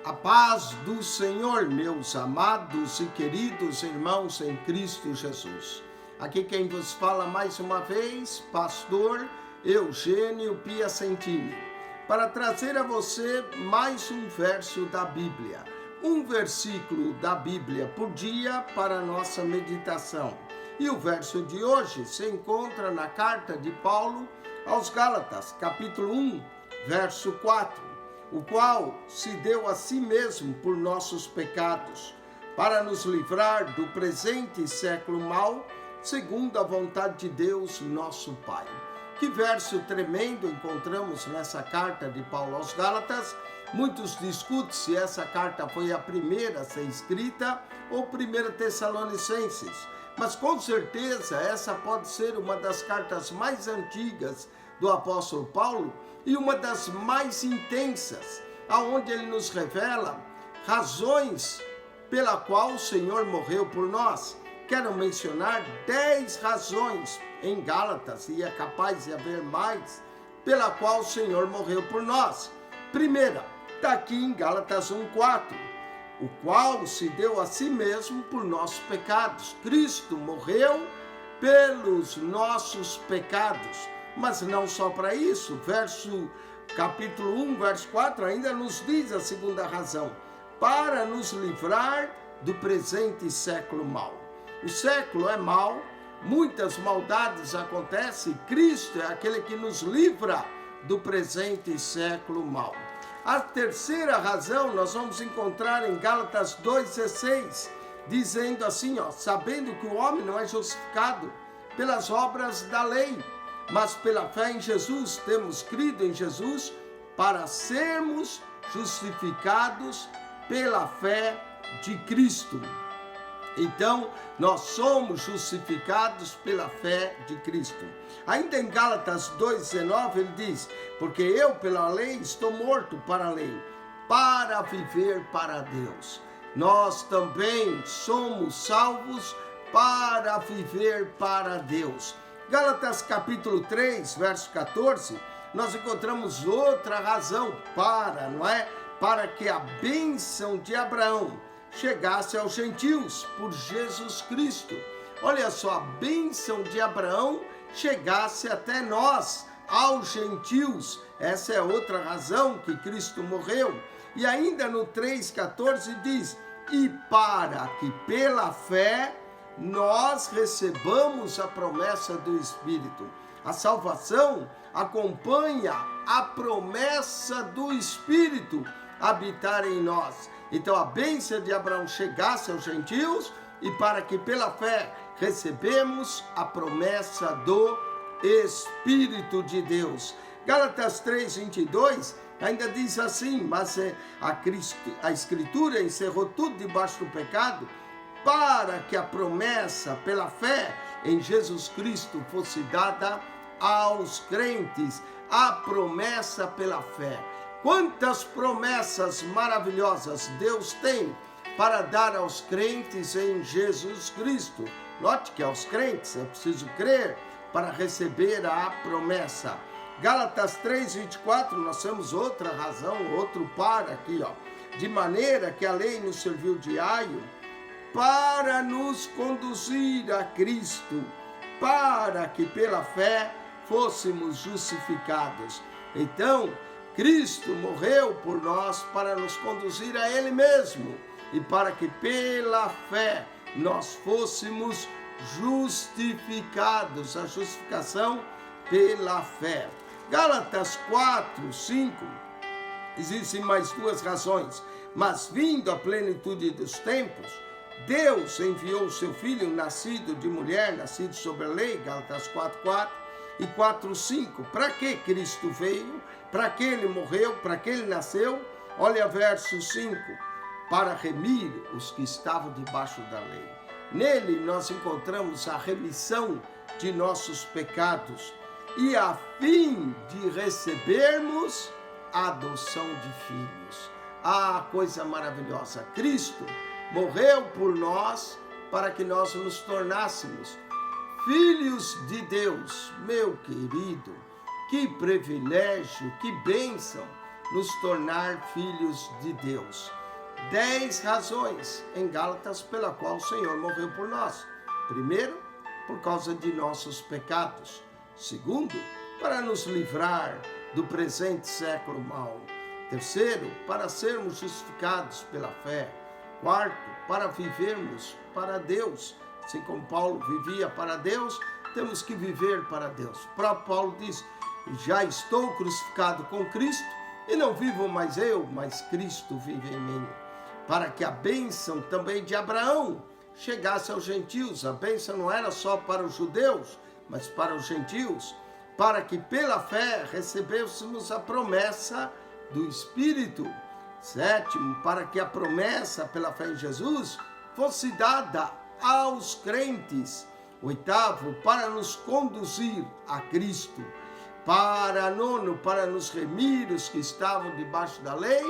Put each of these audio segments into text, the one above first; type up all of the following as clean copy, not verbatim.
A paz do Senhor, meus amados e queridos irmãos em Cristo Jesus. Aqui quem vos fala mais uma vez, pastor Eugênio Piacentini, para trazer a você mais um verso da Bíblia, um versículo da Bíblia por dia para a nossa meditação. E o verso de hoje se encontra na carta de Paulo aos Gálatas, capítulo 1, verso 4. O qual se deu a si mesmo por nossos pecados, para nos livrar do presente século mau, segundo a vontade de Deus, nosso Pai. Que verso tremendo encontramos nessa carta de Paulo aos Gálatas. Muitos discutem se essa carta foi a primeira a ser escrita ou 1 Tessalonicenses, mas com certeza essa pode ser uma das cartas mais antigas do apóstolo Paulo e uma das mais intensas, aonde ele nos revela razões pela qual o Senhor morreu por nós. Quero mencionar 10 razões em Gálatas, e é capaz de haver mais, pela qual o Senhor morreu por nós. Primeira, está aqui em Gálatas 1,4, o qual se deu a si mesmo por nossos pecados. Cristo morreu pelos nossos pecados. Mas não só para isso, capítulo 1, verso 4, ainda nos diz a segunda razão: para nos livrar do presente século mau. O século é mau, muitas maldades acontecem, Cristo é aquele que nos livra do presente século mau. A terceira razão nós vamos encontrar em Gálatas 2,16, dizendo assim, sabendo que o homem não é justificado pelas obras da lei, mas pela fé em Jesus, temos crido em Jesus para sermos justificados pela fé de Cristo. Então, nós somos justificados pela fé de Cristo. Ainda em Gálatas 2,19, ele diz: porque eu pela lei estou morto para a lei, para viver para Deus. Nós também somos salvos para viver para Deus. Gálatas capítulo 3, verso 14, nós encontramos outra razão para que a bênção de Abraão chegasse aos gentios por Jesus Cristo. Olha só, a bênção de Abraão chegasse até nós, aos gentios. Essa é outra razão que Cristo morreu. E ainda no 3,14 diz: e para que pela fé nós recebamos a promessa do Espírito. A salvação acompanha a promessa do Espírito habitar em nós. Então a bênção de Abraão chegasse aos gentios e para que pela fé recebemos a promessa do Espírito de Deus. Gálatas 3,22 ainda diz assim: mas a Escritura encerrou tudo debaixo do pecado, para que a promessa pela fé em Jesus Cristo fosse dada aos crentes. A promessa pela fé. Quantas promessas maravilhosas Deus tem para dar aos crentes em Jesus Cristo. Note que aos crentes é preciso crer para receber a promessa. Gálatas 3,24, nós temos outra razão, outro para aqui, de maneira que a lei nos serviu de aio para nos conduzir a Cristo, para que pela fé fôssemos justificados. Então, Cristo morreu por nós para nos conduzir a Ele mesmo e para que pela fé nós fôssemos justificados. A justificação pela fé. Gálatas 4:5, existem mais duas razões. Mas vindo a plenitude dos tempos, Deus enviou o seu Filho, nascido de mulher, nascido sob a lei, Gálatas 4:4 e 4:5. Para que Cristo veio? Para que Ele morreu? Para que Ele nasceu? Olha verso 5. Para remir os que estavam debaixo da lei. Nele nós encontramos a remissão de nossos pecados e a fim de recebermos a adoção de filhos. Ah, coisa maravilhosa! Cristo morreu por nós para que nós nos tornássemos filhos de Deus. Meu querido, que privilégio, que bênção nos tornar filhos de Deus. 10 razões em Gálatas pela qual o Senhor morreu por nós. Primeiro, por causa de nossos pecados. Segundo, para nos livrar do presente século mau. Terceiro, para sermos justificados pela fé. Quarto, para vivermos para Deus. Assim como Paulo vivia para Deus, temos que viver para Deus. O próprio Paulo diz: já estou crucificado com Cristo, e não vivo mais eu, mas Cristo vive em mim. Para que a bênção também de Abraão chegasse aos gentios. A bênção não era só para os judeus, mas para os gentios. Para que pela fé recebêssemos a promessa do Espírito. Sétimo, para que a promessa pela fé em Jesus fosse dada aos crentes. Oitavo, para nos conduzir a Cristo. Nono, para nos remir os que estavam debaixo da lei.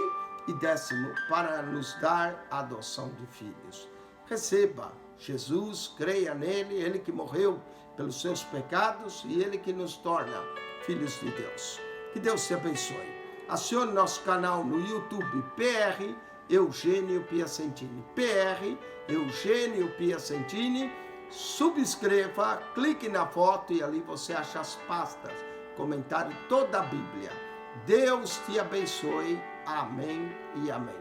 E 10º, para nos dar a adoção de filhos. Receba Jesus, creia nele, ele que morreu pelos seus pecados e ele que nos torna filhos de Deus. Que Deus te abençoe. Acione nosso canal no YouTube, PR Eugênio Piacentini. PR Eugênio Piacentini. Subscreva, clique na foto e ali você acha as pastas, comentário toda a Bíblia. Deus te abençoe. Amém e amém.